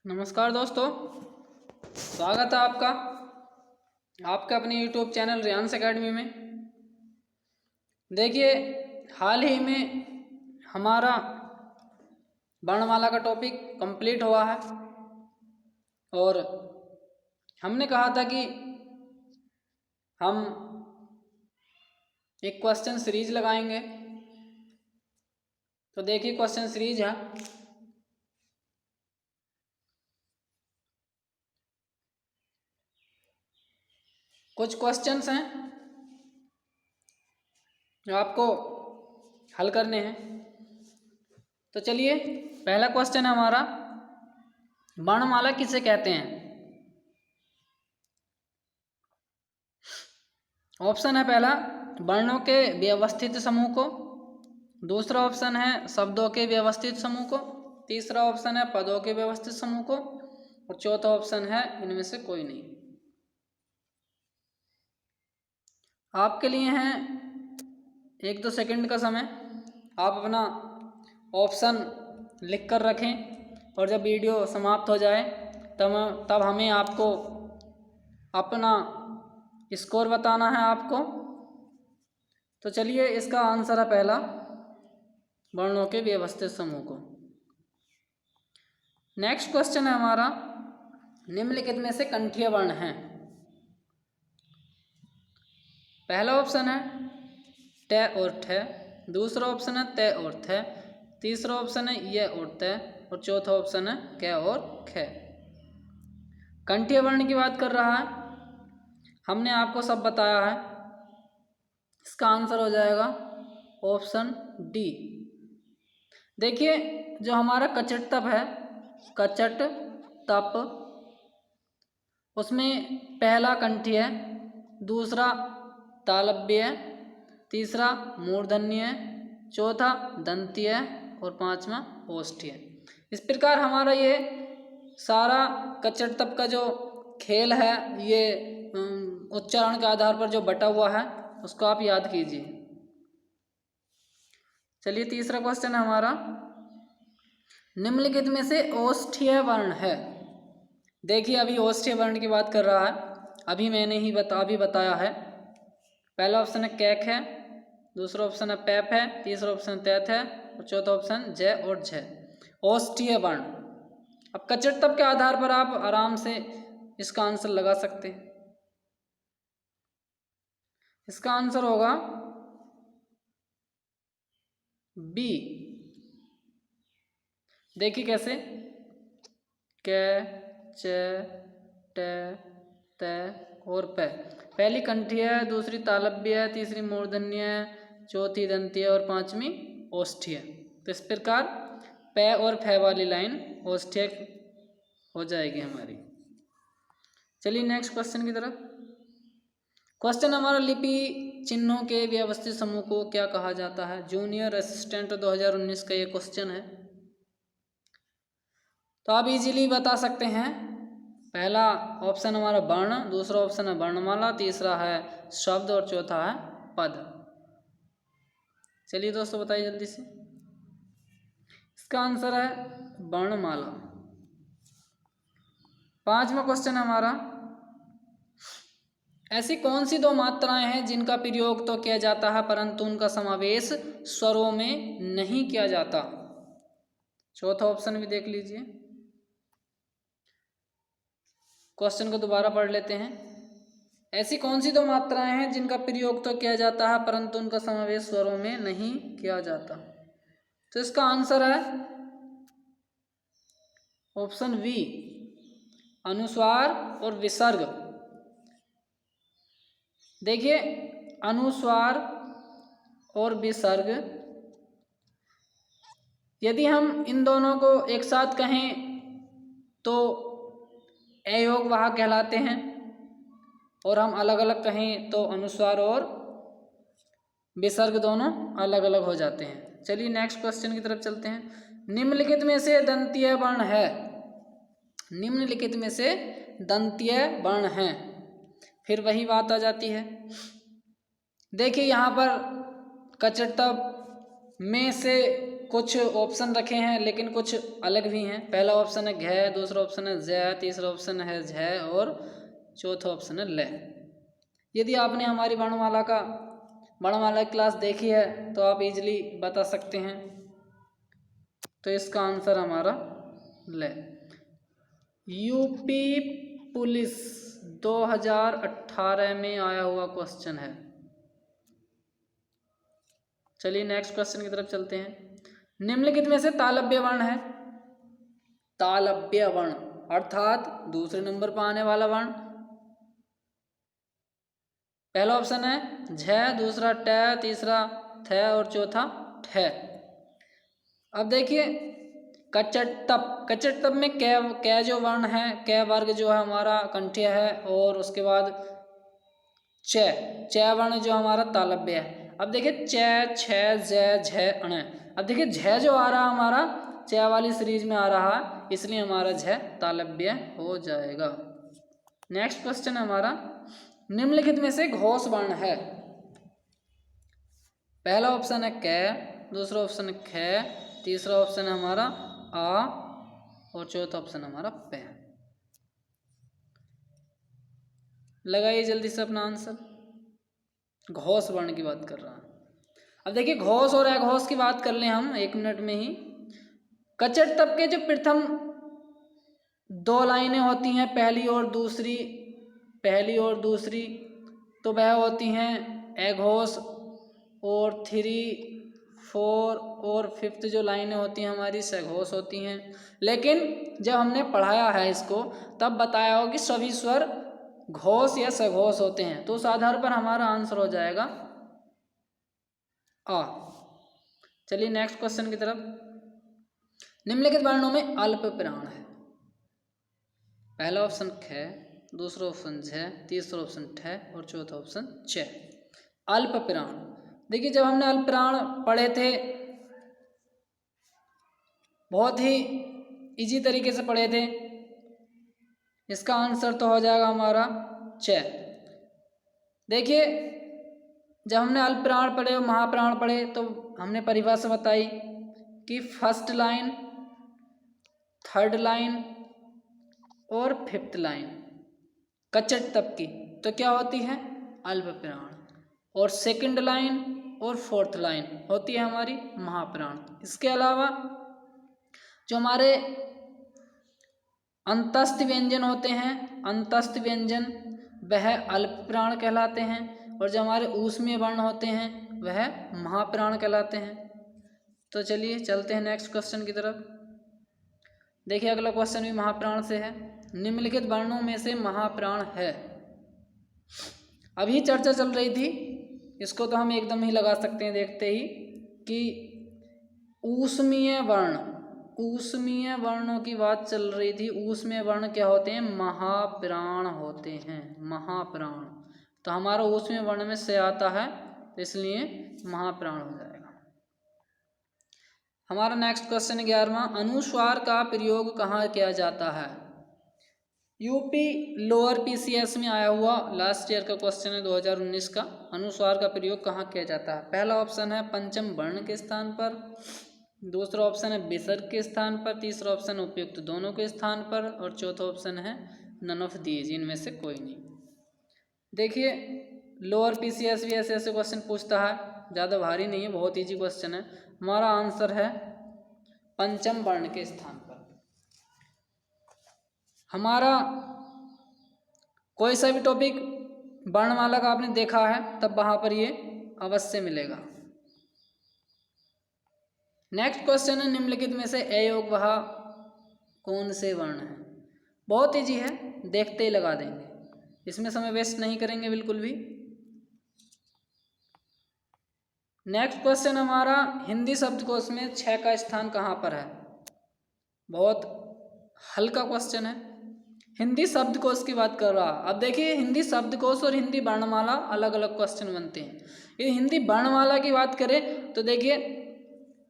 नमस्कार दोस्तों, स्वागत है आपका आपके अपने YouTube चैनल रियांस एकेडमी में। देखिए, हाल ही में हमारा वर्णमाला का टॉपिक कंप्लीट हुआ है और हमने कहा था कि हम एक क्वेश्चन सीरीज लगाएंगे। तो देखिए, क्वेश्चन सीरीज है। कुछ क्वेश्चंस हैं जो आपको हल करने हैं। तो चलिए, पहला क्वेश्चन है हमारा, वर्णमाला किसे कहते हैं? ऑप्शन है पहला, वर्णों के व्यवस्थित समूह को। दूसरा ऑप्शन है शब्दों के व्यवस्थित समूह को। तीसरा ऑप्शन है पदों के व्यवस्थित समूह को। और चौथा ऑप्शन है इनमें से कोई नहीं। आपके लिए है 1-2 सेकंड का समय। आप अपना ऑप्शन लिख कर रखें और जब वीडियो समाप्त हो जाए तब हमें आपको अपना स्कोर बताना है आपको। तो चलिए, इसका आंसर है पहला, वर्णों के व्यवस्थित समूह को। नेक्स्ट क्वेश्चन है हमारा, निम्नलिखित में से कंठीय वर्ण हैं? पहला ऑप्शन है ट और ठ। दूसरा ऑप्शन है त और थ। तीसरा ऑप्शन है य और त। और चौथा ऑप्शन है क और ख। कंठीय वर्ण की बात कर रहा है, हमने आपको सब बताया है। इसका आंसर हो जाएगा ऑप्शन डी। देखिए, जो हमारा कचट तप है, कचट तप, उसमें पहला कंठीय है, दूसरा तालव्य है, तीसरा मूर्धन्य है, चौथा दंतीय है और पांचवा ओष्ठ्य है। इस प्रकार हमारा ये सारा कचट तप का जो खेल है, ये उच्चारण के आधार पर जो बटा हुआ है, उसको आप याद कीजिए। चलिए, तीसरा क्वेश्चन है हमारा, निम्नलिखित में से ओष्ठ्य वर्ण है? देखिए, अभी ओष्ठ्य वर्ण की बात कर रहा है, अभी मैंने ही बताया है। पहला ऑप्शन है कैक है, दूसरा ऑप्शन है पैप है, तीसरा ऑप्शन तैत है और चौथा ऑप्शन ज और झ। ओष्ठ्य वर्ण। अब कचट तप के आधार पर आप आराम से इसका आंसर लगा सकते हैं। इसका आंसर होगा बी। देखिए कैसे, क च ट त और प। पहली कंठीय है, दूसरी तालव्य है, तीसरी मूर्धन्य है, चौथी दंतीय और पांचवी ओष्ठ्य। तो इस प्रकार प और फ वाली लाइन ओष्ठ्य हो जाएगी हमारी। चलिए, नेक्स्ट क्वेश्चन की तरफ। क्वेश्चन हमारा, लिपि चिन्हों के व्यवस्थित समूह को क्या कहा जाता है? जूनियर असिस्टेंट 2019 का ये क्वेश्चन है। तो आप इजीली बता सकते हैं। पहला ऑप्शन हमारा वर्ण, दूसरा ऑप्शन है वर्णमाला, तीसरा है शब्द और चौथा है पद। चलिए दोस्तों, बताइए जल्दी से। इसका आंसर है वर्णमाला। पांचवा क्वेश्चन है हमारा, ऐसी कौन सी 2 मात्राएं हैं जिनका प्रयोग तो किया जाता है परंतु उनका समावेश स्वरों में नहीं किया जाता? चौथा ऑप्शन भी देख लीजिए। क्वेश्चन को दोबारा पढ़ लेते हैं। ऐसी कौन सी 2 मात्राएं हैं जिनका प्रयोग तो किया जाता है परंतु उनका समावेश स्वरों में नहीं किया जाता? तो इसका आंसर है ऑप्शन बी, अनुस्वार और विसर्ग। देखिए, अनुस्वार और विसर्ग, यदि हम इन दोनों को एक साथ कहें तो अयोगवाहक कहलाते हैं, और हम अलग अलग कहें तो अनुस्वार और विसर्ग दोनों अलग अलग हो जाते हैं। चलिए, नेक्स्ट क्वेश्चन की तरफ चलते हैं। निम्नलिखित में से दंतीय वर्ण है? निम्नलिखित में से दंतीय वर्ण है। फिर वही बात आ जाती है। देखिए, यहाँ पर कचट तप में से कुछ ऑप्शन रखे हैं लेकिन कुछ अलग भी हैं। पहला ऑप्शन है घ, दूसरा ऑप्शन है ज, तीसरा ऑप्शन है झ और चौथा ऑप्शन है ल। यदि आपने हमारी वर्णमाला क्लास देखी है तो आप इजीली बता सकते हैं। तो इसका आंसर हमारा ल। यूपी पुलिस 2018 में आया हुआ क्वेश्चन है। चलिए नेक्स्ट क्वेश्चन की तरफ चलते हैं। निम्नलिखित में से तालव्य वर्ण है। तालव्य वर्ण अर्थात दूसरे नंबर पर आने वाला वर्ण। पहला ऑप्शन है झ, दूसरा ट, तीसरा थ और चौथा ठ। अब देखिए कचटतप में कै जो वर्ण है, कै वर्ग जो है हमारा कंठ्य है और उसके बाद च वर्ण जो हमारा तालव्य है। अब देखिए च, छ, ज, झ, अण। अब देखिए झ जो आ रहा हमारा च वाली सीरीज में आ रहा है, इसलिए हमारा झ तालव्य हो जाएगा। नेक्स्ट क्वेश्चन हमारा निम्नलिखित में से घोष वर्ण है। पहला ऑप्शन है कै, दूसरा ऑप्शन है ख, तीसरा ऑप्शन है हमारा आ और चौथा ऑप्शन हमारा प। लगाइए जल्दी से अपना आंसर। घोष वर्ण की बात कर रहा है। अब देखिए घोष और अघोष की बात कर लें हम 1 मिनट में ही। कचटतप के जो प्रथम 2 लाइनें होती हैं, पहली और दूसरी, तो वह होती हैं अघोष, और 3, 4 और 5th जो लाइनें होती हैं हमारी सघोष होती हैं। लेकिन जब हमने पढ़ाया है इसको तब बताया हो कि सभी स्वर घोष या सघोष होते हैं। तो उस आधार पर हमारा आंसर हो जाएगा आ। चलिए नेक्स्ट क्वेश्चन की तरफ। निम्नलिखित वर्णों में अल्प प्राण है। पहला ऑप्शन ख, दूसरा ऑप्शन झ, तीसरा ऑप्शन ठ और चौथा ऑप्शन च। अल्प प्राण देखिए जब हमने अल्प प्राण पढ़े थे बहुत ही इजी तरीके से पढ़े थे। इसका आंसर तो हो जाएगा हमारा च। देखिए जब हमने अल्प प्राण पढ़े और महाप्राण पढ़े तो हमने परिभाषा बताई कि फर्स्ट लाइन, थर्ड लाइन और 5th लाइन कचटतप की तो क्या होती है अल्प प्राण, और सेकंड लाइन और 4th लाइन होती है हमारी महाप्राण। इसके अलावा जो हमारे अंतस्थ व्यंजन होते हैं, अंतस्थ व्यंजन वह अल्प प्राण कहलाते हैं, और जो हमारे ऊष्मीय वर्ण होते हैं वह महाप्राण कहलाते हैं। तो चलिए चलते हैं नेक्स्ट क्वेश्चन की तरफ। देखिए अगला क्वेश्चन भी महाप्राण से है। निम्नलिखित वर्णों में से महाप्राण है। अभी चर्चा चल रही थी, इसको तो हम एकदम ही लगा सकते हैं देखते ही कि ऊष्मीय वर्णों की बात चल रही थी। ऊष्मीय वर्ण क्या होते हैं महाप्राण होते हैं, महाप्राण। तो हमारा ऊष्मीय वर्ण में से आता है इसलिए महाप्राण हो जाएगा। हमारा नेक्स्ट क्वेश्चन 11वां। अनुस्वार का प्रयोग कहाँ किया जाता है। यूपी लोअर पीसीएस में आया हुआ लास्ट ईयर का क्वेश्चन है 2019 का। अनुस्वार का प्रयोग कहाँ किया जाता है। पहला ऑप्शन है पंचम वर्ण के स्थान पर, दूसरा ऑप्शन है विसर्ग के स्थान पर, तीसरा ऑप्शन उपयुक्त दोनों के स्थान पर, और चौथा ऑप्शन है नन ऑफ दीज, इनमें से कोई नहीं। देखिए लोअर पीसीएस भी ऐसे क्वेश्चन पूछता है, ज़्यादा भारी नहीं है, बहुत ईजी क्वेश्चन है। हमारा आंसर है पंचम वर्ण के स्थान पर। हमारा कोई सा भी टॉपिक वर्णमाला का आपने देखा है तब वहाँ पर ये अवश्य मिलेगा। नेक्स्ट क्वेश्चन है निम्नलिखित में से अयोग वह कौन से वर्ण है। बहुत ईजी है, देखते ही लगा देंगे, इसमें समय वेस्ट नहीं करेंगे बिल्कुल भी। नेक्स्ट क्वेश्चन हमारा हिंदी शब्दकोश में 6 का स्थान कहाँ पर है। बहुत हल्का क्वेश्चन है, हिंदी शब्दकोश की बात कर रहा। अब देखिए हिंदी शब्दकोश और हिंदी वर्णमाला अलग अलग क्वेश्चन बनते हैं। ये हिंदी वर्णमाला की बात करें तो देखिए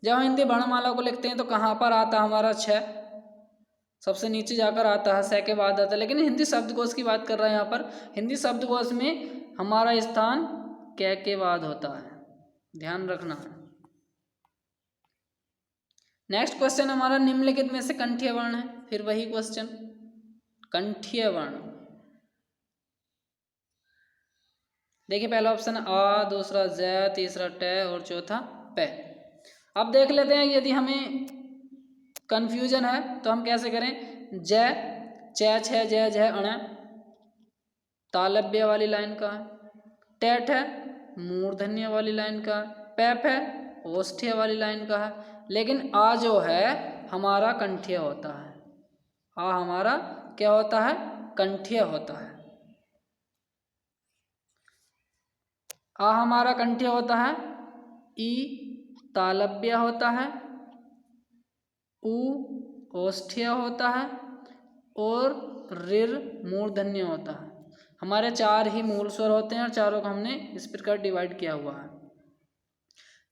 जब हम हिंदी वर्णमाला को लिखते हैं तो कहाँ पर आता है हमारा 6, सबसे नीचे जाकर आता है, 6 के बाद आता है। लेकिन हिंदी शब्दकोश की बात कर रहे हैं यहाँ पर, हिंदी शब्दकोश में हमारा स्थान कै के बाद होता है, ध्यान रखना है। नेक्स्ट क्वेश्चन हमारा निम्नलिखित में से कंठीय वर्ण है, फिर वही क्वेश्चन, कंठीय वर्ण। देखिए पहला ऑप्शन आ, दूसरा ज, तीसरा ट और चौथा प। अब देख लेते हैं यदि हमें कंफ्यूजन है तो हम कैसे करें। ज, च, छ, ज, झ, अण तालव्य वाली लाइन का है, टेठ है मूर्धन्य वाली लाइन का है, पैप है ओष्ठ्य वाली लाइन का है, लेकिन आ जो है हमारा कंठीय होता है। आ हमारा क्या होता है, कंठीय होता है। आ हमारा कंठीय होता है, ई तालव्य होता है, उ ओष्ठ्य होता है और ऋर मूर्धन्य होता है। हमारे 4 ही मूल स्वर होते हैं और चारों को हमने इस प्रकार डिवाइड किया हुआ है।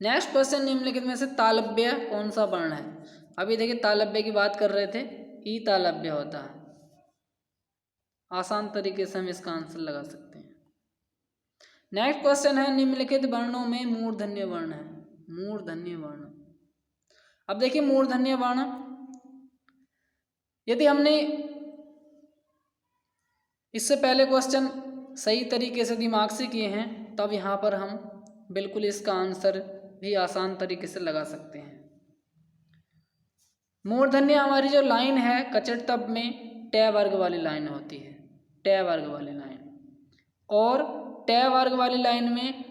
नेक्स्ट क्वेश्चन, निम्नलिखित में से तालव्य कौन सा वर्ण है। अभी देखिए तालव्य की बात कर रहे थे, ई तालव्य होता है। आसान तरीके से हम इसका आंसर लगा सकते हैं। नेक्स्ट क्वेश्चन है, निम्नलिखित वर्णों में मूर्धन्य वर्ण है। मूर्धन्य वर्ण, अब देखिए मूर्धन्य वर्ण यदि हमने इससे पहले क्वेश्चन सही तरीके से दिमाग से किए हैं तब यहाँ पर हम बिल्कुल इसका आंसर भी आसान तरीके से लगा सकते हैं। मूर्धन्य हमारी जो लाइन है कचट तब में ट वर्ग वाली लाइन होती है, ट वर्ग वाली लाइन, और ट वर्ग वाली लाइन में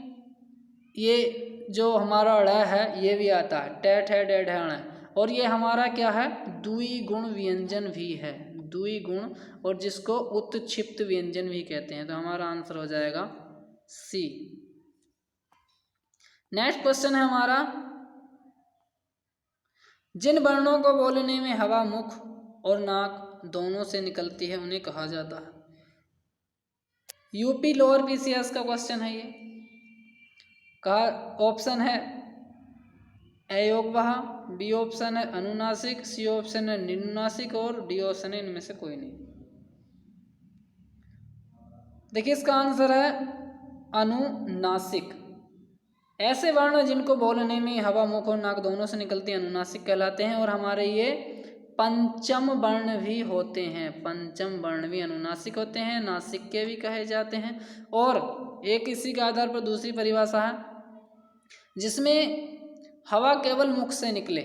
ये जो हमारा ड़ है ये भी आता है, ट ठ ड ढ ण, और ये हमारा क्या है, द्विगुण व्यंजन भी है, द्विगुण, और जिसको उत्क्षिप्त व्यंजन भी कहते हैं। तो हमारा आंसर हो जाएगा सी। नेक्स्ट क्वेश्चन है हमारा, जिन वर्णों को बोलने में हवा मुख और नाक दोनों से निकलती है उन्हें कहा जाता है। यूपी लोअर पीसीएस का क्वेश्चन है ये। कहा ऑप्शन है अयोगवाह, बी ऑप्शन है अनुनासिक, सी ऑप्शन है निनुनासिक और डी ऑप्शन है इनमें से कोई नहीं। देखिए इसका आंसर है अनुनासिक। ऐसे वर्ण जिनको बोलने में हवा मुख और नाक दोनों से निकलती है अनुनासिक कहलाते हैं, और हमारे ये पंचम वर्ण भी होते हैं, पंचम वर्ण भी अनुनासिक होते हैं, नासिक के भी कहे जाते हैं। और एक इसी के आधार पर दूसरी परिभाषा है, जिसमें हवा केवल मुख से निकले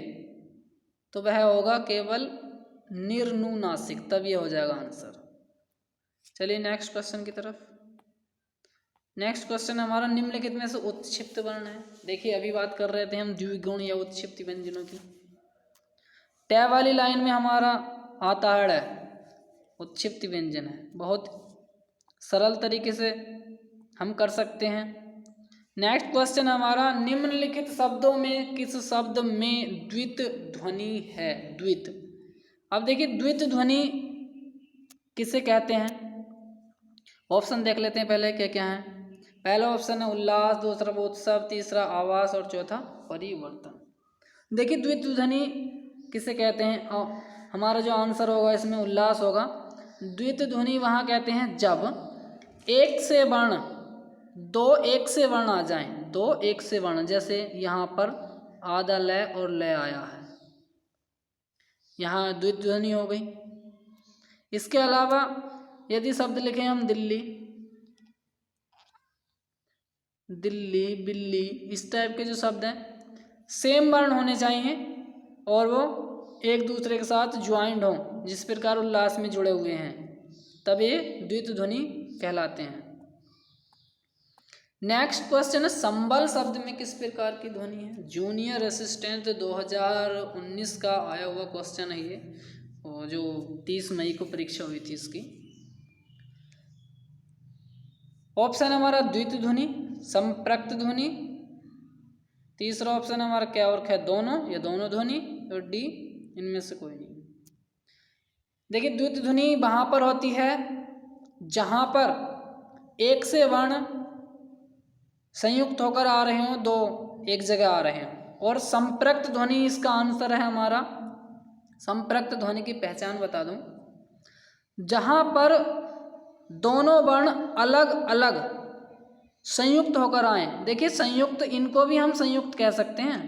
तो वह होगा केवल निर्नुनासिक, तब ये हो जाएगा आंसर। चलिए नेक्स्ट क्वेश्चन की तरफ। नेक्स्ट क्वेश्चन हमारा, निम्नलिखित में से उत्क्षिप्त वर्ण है। देखिए अभी बात कर रहे थे हम द्विगुण या उत्क्षिप्त व्यंजनों की। ट वाली लाइन में हमारा आता है उत्क्षिप्त व्यंजन है, बहुत सरल तरीके से हम कर सकते हैं। नेक्स्ट क्वेश्चन हमारा, निम्नलिखित शब्दों में किस शब्द में द्वित ध्वनि है। द्वित, अब देखिए द्वित ध्वनि किसे कहते हैं। ऑप्शन देख लेते हैं पहले क्या क्या है। पहला ऑप्शन है उल्लास, दूसरा उत्सव, तीसरा आवास और चौथा परिवर्तन। देखिए द्वित ध्वनि किसे कहते हैं, हमारा जो आंसर होगा इसमें उल्लास होगा। द्वित ध्वनि वहाँ कहते हैं जब एक से वर्ण, दो एक से वर्ण आ जाएं, दो एक से वर्ण, जैसे यहाँ पर आधा लय और लय आया है, यहाँ द्वित ध्वनि हो गई। इसके अलावा यदि शब्द लिखें हम दिल्ली, दिल्ली, बिल्ली, इस टाइप के जो शब्द हैं सेम वर्ण होने चाहिए और वो एक दूसरे के साथ ज्वाइंट हों, जिस प्रकार उल्लास में जुड़े हुए हैं, तब ये द्वित ध्वनि कहलाते हैं। नेक्स्ट क्वेश्चन है, संबल शब्द में किस प्रकार की ध्वनि है। जूनियर असिस्टेंट 2019 का आया हुआ क्वेश्चन है ये, और जो 30 मई को परीक्षा हुई थी इसकी। ऑप्शन हमारा द्वित ध्वनि, संप्रक्त ध्वनि, तीसरा ऑप्शन हमारा क्या और क्या दोनों या दोनों ध्वनि, और डी इनमें से कोई नहीं। देखिए द्वित ध्वनि वहाँ पर होती है जहाँ पर एक से वर्ण संयुक्त होकर आ रहे हों, दो एक जगह आ रहे हों, और संप्रक्त ध्वनि इसका आंसर है हमारा। संप्रक्त ध्वनि की पहचान बता दूं, जहाँ पर दोनों वर्ण अलग अलग संयुक्त होकर आए। देखिए संयुक्त, इनको भी हम संयुक्त कह सकते हैं,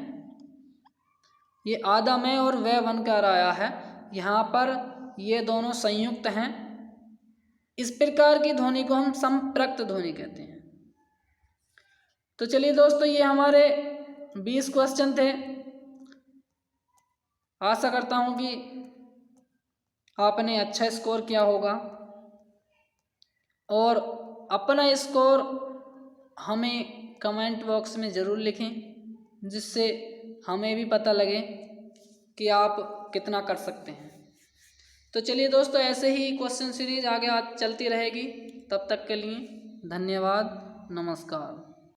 ये आधा में और वह बनकर आया है। यहाँ पर ये दोनों संयुक्त हैं। इस प्रकार की ध्वनि को हम संपृक्त ध्वनि कहते हैं। तो चलिए दोस्तों, ये हमारे 20 क्वेश्चन थे। आशा करता हूँ कि आपने अच्छा स्कोर किया होगा और अपना स्कोर हमें कमेंट बॉक्स में ज़रूर लिखें, जिससे हमें भी पता लगे कि आप कितना कर सकते हैं। तो चलिए दोस्तों, ऐसे ही क्वेश्चन सीरीज आगे चलती रहेगी। तब तक के लिए धन्यवाद, नमस्कार।